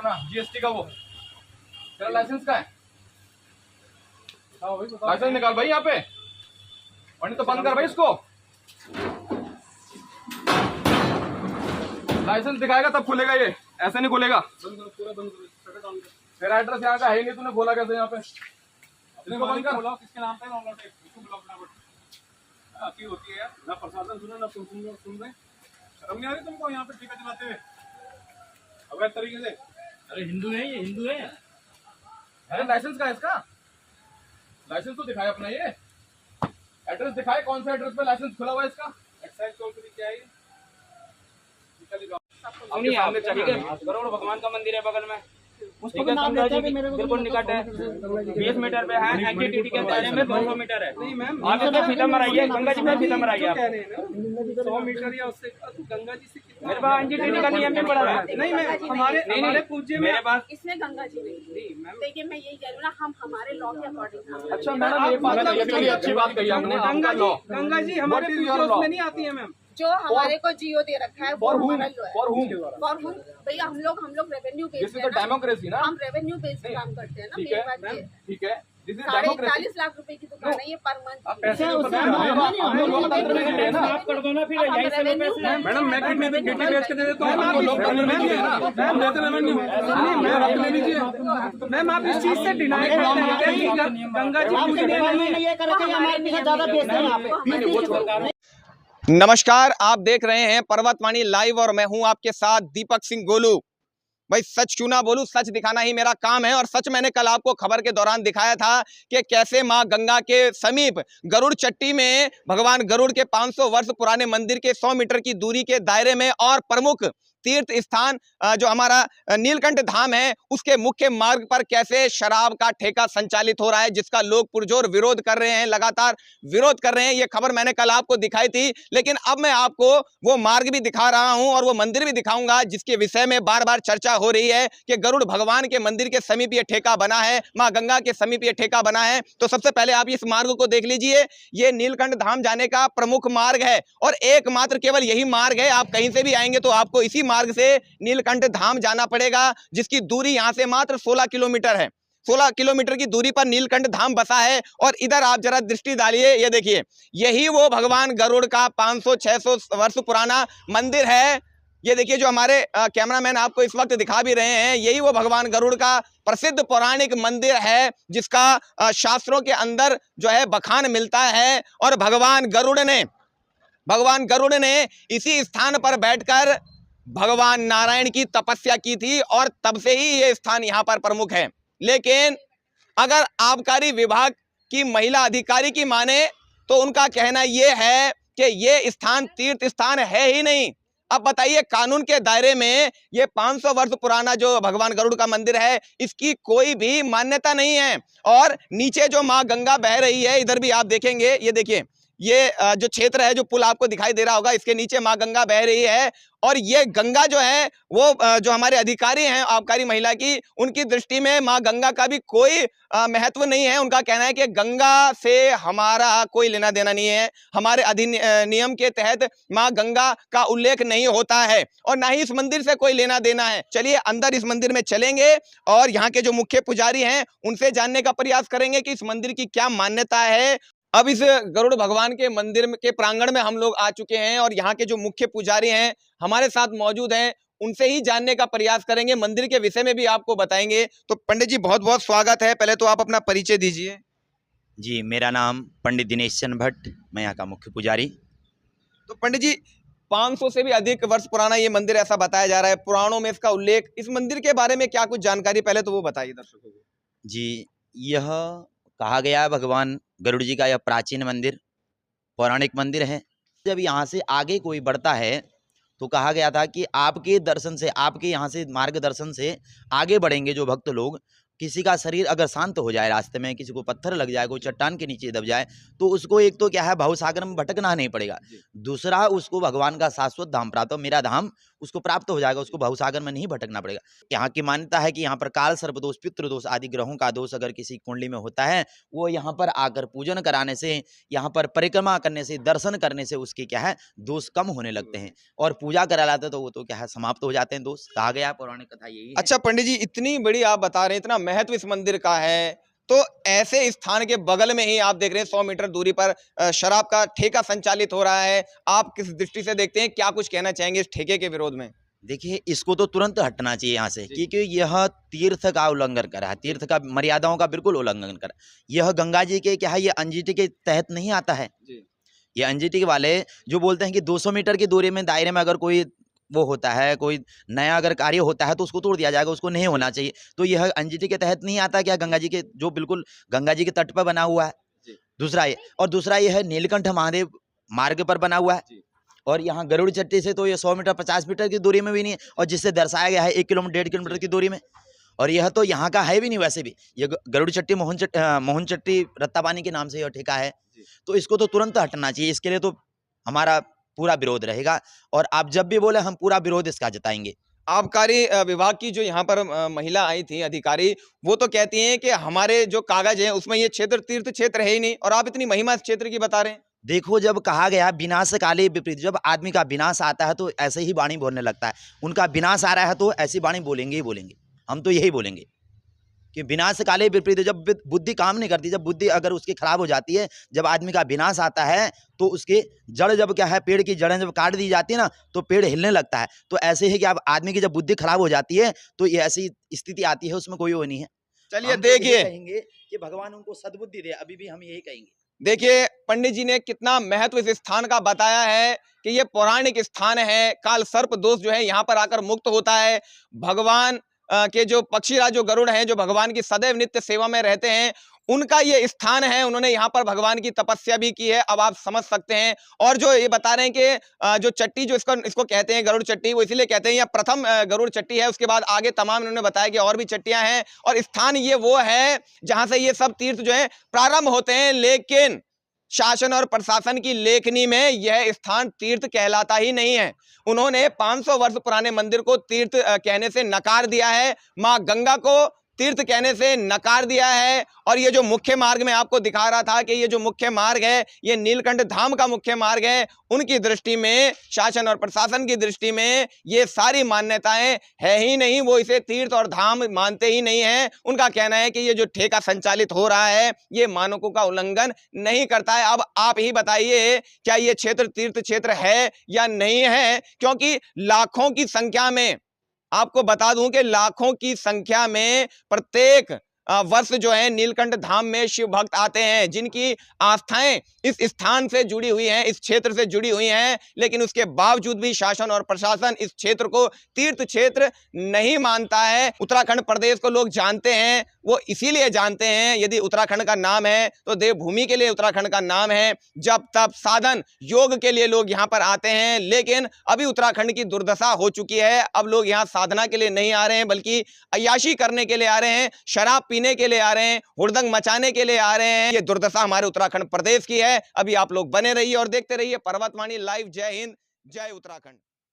अपना जीएसटी का वो तेरा लाइसेंस का है? लाइसेंस निकाल भाई यहाँ पे, और नहीं तो बंद कर भाई इसको। लाइसेंस दिखाएगा तब खुलेगा ये, ऐसे नहीं खुलेगा। तेरा एड्रेस यहाँ का है नहीं, तूने खोला कैसे यहाँ पे? किसके नाम पे आती होती है यार, ना प्रशासन सुने ना तुम सुन रहे। शर्म नहीं आ रही तुमको यहाँ पे ठेका चलाते हुए अवैध तरीके से? अरे हिंदू है, ये हिंदू है। अरे लाइसेंस का है इसका? लाइसेंस तो दिखाए अपना, ये एड्रेस दिखाए, कौन सा एड्रेस पे लाइसेंस खुला हुआ है इसका? एक्साइज टोल फ्री क्या है ये? नहीं आपने चलिए, गरुड़ भगवान का मंदिर है बगल में, उसको भी नाम देते हैं, बिल्कुल निकट है, 20 मीटर पे है। एनजीटी के दायरे में 200 मीटर है। नहीं मैम, आप इसमें फीता मराइए, गंगा जी में फीता मराइए आप। 100 मीटर या उससे गंगा जी से कितना? मेरे पास एनजीटी का नियम भी पड़ा है। नहीं मैम, हमारे पूज्य में मेरे पास इसमें गंगा जी नहीं मैम। देखिए मैं यही कह रही हूँ ना, हम हमारे लॉ के अकॉर्डिंग। अच्छा मैडम, ये बात ये भी अच्छी बात कही आपने। गंगा जी हमारे पूज्य में नहीं आती है मैम। जो हमारे को जियो दे रखा है वो हमारा लॉ है। फॉर हुम? भैया हम लोग revenue based this is the democracy ना, हम रेवेन्यू बेस्ड काम करते हैं ना। ठीक मेरी है बात ये ठीक है, दिस इज 41 लाख रुपए की दुकान है ये पर मंथ। पैसे हम लोग लोकतंत्र में रहते हैं ना माफ कर दो ना, फिर यहीं से लो पैसे। मैडम मैं भी गिट्टी बेच के दे देता हूँ। हम लोग लोकतंत्र में रहते हैं ना। मैम देते रेवेन्यू, मैम आप ले लीजिए। मैम आप इस चीज से डिनाई करते हैं कि गंगा जी पूजनीय नहीं है। ये करके हमारे पीछे ज्यादा बेचते हैं यहाँ पे। नमस्कार, आप देख रहे हैं पर्वतवाणी लाइव और मैं हूं आपके साथ दीपक सिंह गोलू। भाई सच क्यों ना बोलूं, सच दिखाना ही मेरा काम है। और सच मैंने कल आपको खबर के दौरान दिखाया था कि कैसे मां गंगा के समीप गरुड़ चट्टी में भगवान गरुड़ के 500 वर्ष पुराने मंदिर के 100 मीटर की दूरी के दायरे में और प्रमुख तीर्थ स्थान जो हमारा नीलकंठ धाम है उसके मुख्य मार्ग पर कैसे शराब का ठेका संचालित हो रहा है, जिसका लोग पुरजोर विरोध कर रहे हैं, लगातार विरोध कर रहे हैं। ये खबर मैंने कल आपको दिखाई थी, लेकिन अब मैं आपको वो मार्ग भी दिखा रहा हूं और वो मंदिर भी दिखाऊंगा जिसके विषय में बार बार चर्चा हो रही है कि गरुड़ भगवान के मंदिर के समीप ये ठेका बना है, मां गंगा के समीप ये ठेका बना है। तो सबसे पहले आप इस मार्ग को देख लीजिए। ये नीलकंठ धाम जाने का प्रमुख मार्ग है और एकमात्र केवल यही मार्ग है। आप कहीं से भी आएंगे तो आपको इसी मार्ग से नीलकंठ धाम जाना पड़ेगा, जिसकी दूरी यहां से मात्र 16 किलोमीटर है। 16 किलोमीटर की दूरी पर नीलकंठ धाम बसा है। और इधर आप जरा दृष्टि डालिए, ये देखिए, यही वो भगवान गरुड़ का 500-600 वर्ष पुराना मंदिर है। ये देखिए, जो हमारे कैमरामैन आपको इस वक्त दिखा भी रहे हैं, यही वो भगवान गरुड़ का प्रसिद्ध पौराणिक मंदिर है जिसका शास्त्रों के अंदर जो है बखान मिलता है। और भगवान गरुड़ ने इसी स्थान पर बैठकर भगवान नारायण की तपस्या की थी और तब से ही ये स्थान यहाँ पर प्रमुख है। लेकिन अगर आबकारी विभाग की महिला अधिकारी की माने तो उनका कहना ये है कि ये स्थान तीर्थ स्थान है ही नहीं। अब बताइए, कानून के दायरे में ये 500 वर्ष पुराना जो भगवान गरुड़ का मंदिर है इसकी कोई भी मान्यता नहीं है। और नीचे जो मां गंगा बह रही है, इधर भी आप देखेंगे, ये देखिए, ये जो क्षेत्र है, जो पुल आपको दिखाई दे रहा होगा, इसके नीचे मां गंगा बह रही है। और ये गंगा जो है वो जो हमारे अधिकारी हैं आबकारी महिला की, उनकी दृष्टि में मां गंगा का भी कोई महत्व नहीं है। उनका कहना है कि गंगा से हमारा कोई लेना देना नहीं है, हमारे अधिनियम के तहत मां गंगा का उल्लेख नहीं होता है और ना ही इस मंदिर से कोई लेना देना है। चलिए अंदर इस मंदिर में चलेंगे और यहाँ के जो मुख्य पुजारी हैं उनसे जानने का प्रयास करेंगे कि इस मंदिर की क्या मान्यता है। अब इस गरुड़ भगवान के मंदिर के प्रांगण में हम लोग आ चुके हैं और यहाँ के जो मुख्य पुजारी हैं हमारे साथ मौजूद हैं, उनसे ही जानने का प्रयास करेंगे, मंदिर के विषय में भी आपको बताएंगे। तो पंडित जी, बहुत बहुत स्वागत है। पहले तो आप अपना परिचय दीजिए। जी, मेरा नाम पंडित दिनेश चंद्र भट्ट, मैं यहाँ का मुख्य पुजारी। तो पंडित जी, 500 से भी अधिक वर्ष पुराना ये मंदिर ऐसा बताया जा रहा है, पुराणों में इसका उल्लेख, इस मंदिर के बारे में क्या कुछ जानकारी पहले तो वो बताइए दर्शकों को। जी, यह कहा गया है भगवान गरुड़ जी का यह प्राचीन मंदिर, पौराणिक मंदिर है। जब यहाँ से आगे कोई बढ़ता है तो कहा गया था कि आपके दर्शन से, आपके यहाँ से मार्गदर्शन से आगे बढ़ेंगे जो भक्त लोग, किसी का शरीर अगर शांत हो जाए रास्ते में, किसी को पत्थर लग जाए, कोई चट्टान के नीचे दब जाए, तो उसको एक तो क्या है, भवसागर में भटकना नहीं पड़ेगा, दूसरा उसको भगवान का शाश्वत धाम प्राप्त, मेरा धाम उसको प्राप्त हो जाएगा, उसको भवसागर में नहीं भटकना पड़ेगा। यहाँ की मान्यता है कि यहाँ पर काल सर्प दोष, पितृ दोष आदि ग्रहों का दोष अगर किसी कुंडली में होता है, वो यहाँ पर आकर पूजन कराने से, यहाँ पर परिक्रमा करने से, दर्शन करने से उसके क्या है दोष कम होने लगते हैं, और पूजा करा लाते तो वो तो क्या है समाप्त हो जाते हैं दोष। कहा गया पौराणिक कथा यही है। अच्छा पंडित जी, इतनी बड़ी आप बता रहे हैं, इतना महत्व इस मंदिर का है, तो ऐसे स्थान के बगल में ही आप देख रहे हैं 100 मीटर दूरी पर शराब का ठेका संचालित हो रहा है। आप किस दृष्टि से देखते हैं, क्या कुछ कहना चाहेंगे इस ठेके के विरोध में? देखिए, इसको तो तुरंत हटना चाहिए यहाँ से, क्योंकि यह तीर्थ का उल्लंघन कर रहा है, तीर्थ का मर्यादाओं का बिल्कुल उल्लंघन कर रहा है। यह गंगा जी के क्या है, ये एनजीटी के तहत नहीं आता है। ये एनजीटी वाले जो बोलते हैं कि 200 मीटर की दूरी में दायरे में अगर कोई वो होता है, कोई नया अगर कार्य होता है तो उसको तोड़ दिया जाएगा, उसको नहीं होना चाहिए। तो यह एनजीटी के तहत नहीं आता क्या, गंगा जी के जो बिल्कुल गंगा जी के तट पर बना हुआ है। दूसरा ये, और दूसरा ये है नीलकंठ महादेव मार्ग पर बना हुआ है, और यहाँ गरुड़ चट्टी से तो ये 100 मीटर 50 मीटर की दूरी में भी नहीं है, और जिससे दर्शाया गया है 1 किलोमीटर 1.5 किलोमीटर की दूरी में, और यह तो यहाँ का है भी नहीं। वैसे भी ये गरुड़ चट्टी मोहन चट्टी रत्तापानी के नाम से यह ठेका है, तो इसको तो तुरंत हटना चाहिए। इसके लिए तो हमारा पूरा विरोध रहेगा, और आप जब भी बोले हम पूरा विरोध इसका जताएंगे। आबकारी विभाग की जो यहाँ पर महिला आई थी अधिकारी, वो तो कहती हैं कि हमारे जो कागज हैं उसमें ये क्षेत्र तीर्थ क्षेत्र है ही नहीं, और आप इतनी महिमा इस क्षेत्र की बता रहे हैं। देखो, जब कहा गया विनाश काले विपरीत, जब आदमी का विनाश आता है तो ऐसे ही वाणी बोलने लगता है। उनका विनाश आ रहा है तो ऐसी वाणी बोलेंगे ही बोलेंगे, हम तो यही बोलेंगे कि विनाश काले विपरीत। जब बुद्धि काम नहीं करती, जब बुद्धि अगर उसकी खराब हो जाती है, जब आदमी का विनाश आता है तो उसके जड़ जब क्या है, पेड़ की जड़ें जब काट दी जाती है ना तो पेड़ हिलने लगता है। तो ऐसे ही कि अब आदमी की जब बुद्धि खराब हो जाती है तो ये ऐसी स्थिति आती है, उसमें कोई वो नहीं है। चलिए हम तो यही देखिए, कहेंगे कि भगवान उनको सद्बुद्धि दे, अभी भी हम यही कहेंगे। देखिए पंडित जी ने कितना महत्व इस स्थान का बताया है कि ये पौराणिक स्थान है। काल सर्प दोष जो है यहाँ पर आकर मुक्त होता है। भगवान के जो पक्षीराज जो गरुड़ हैं, जो भगवान की सदैव नित्य सेवा में रहते हैं, उनका ये स्थान है। उन्होंने यहाँ पर भगवान की तपस्या भी की है, अब आप समझ सकते हैं। और जो ये बता रहे हैं कि जो चट्टी जो इसको कहते हैं गरुड़ चट्टी, वो इसीलिए कहते हैं यह प्रथम गरुड़ चट्टी है। उसके बाद आगे तमाम इन्होंने बताया कि और भी चट्टियां हैं, और स्थान ये वो है जहां से ये सब तीर्थ जो है प्रारंभ होते हैं। लेकिन शासन और प्रशासन की लेखनी में यह स्थान तीर्थ कहलाता ही नहीं है। उन्होंने 500 वर्ष पुराने मंदिर को तीर्थ कहने से नकार दिया है, मां गंगा को तीर्थ कहने से नकार दिया है। और ये जो मुख्य मार्ग में आपको दिखा रहा था कि ये जो मुख्य मार्ग है ये नीलकंठ धाम का मुख्य मार्ग है, उनकी दृष्टि में, शासन और प्रशासन की दृष्टि में ये सारी मान्यताएं है ही नहीं। वो इसे तीर्थ और धाम मानते ही नहीं है। उनका कहना है कि ये जो ठेका संचालित हो रहा है ये मानकों का उल्लंघन नहीं करता है। अब आप ही बताइए, क्या ये क्षेत्र तीर्थ क्षेत्र है या नहीं है? क्योंकि लाखों की संख्या में, आपको बता दूं कि लाखों की संख्या में प्रत्येक वर्ष जो है नीलकंठ धाम में शिव भक्त आते हैं, जिनकी आस्थाएं इस स्थान से जुड़ी हुई हैं, इस क्षेत्र से जुड़ी हुई हैं। लेकिन उसके बावजूद भी शासन और प्रशासन इस क्षेत्र को तीर्थ क्षेत्र नहीं मानता है। उत्तराखंड प्रदेश को लोग जानते हैं, वो इसीलिए जानते हैं, यदि उत्तराखंड का नाम है तो देवभूमि के लिए उत्तराखंड का नाम है। जब तब साधन योग के लिए लोग यहाँ पर आते हैं, लेकिन अभी उत्तराखंड की दुर्दशा हो चुकी है। अब लोग यहाँ साधना के लिए नहीं आ रहे हैं, बल्कि अय्याशी करने के लिए आ रहे हैं, शराब पीने के लिए आ रहे हैं, हुड़दंग मचाने के लिए आ रहे हैं। ये दुर्दशा हमारे उत्तराखंड प्रदेश की है। अभी आप लोग बने रहिए और देखते रहिए पर्वतवाणी लाइव। जय हिंद, जय उत्तराखंड।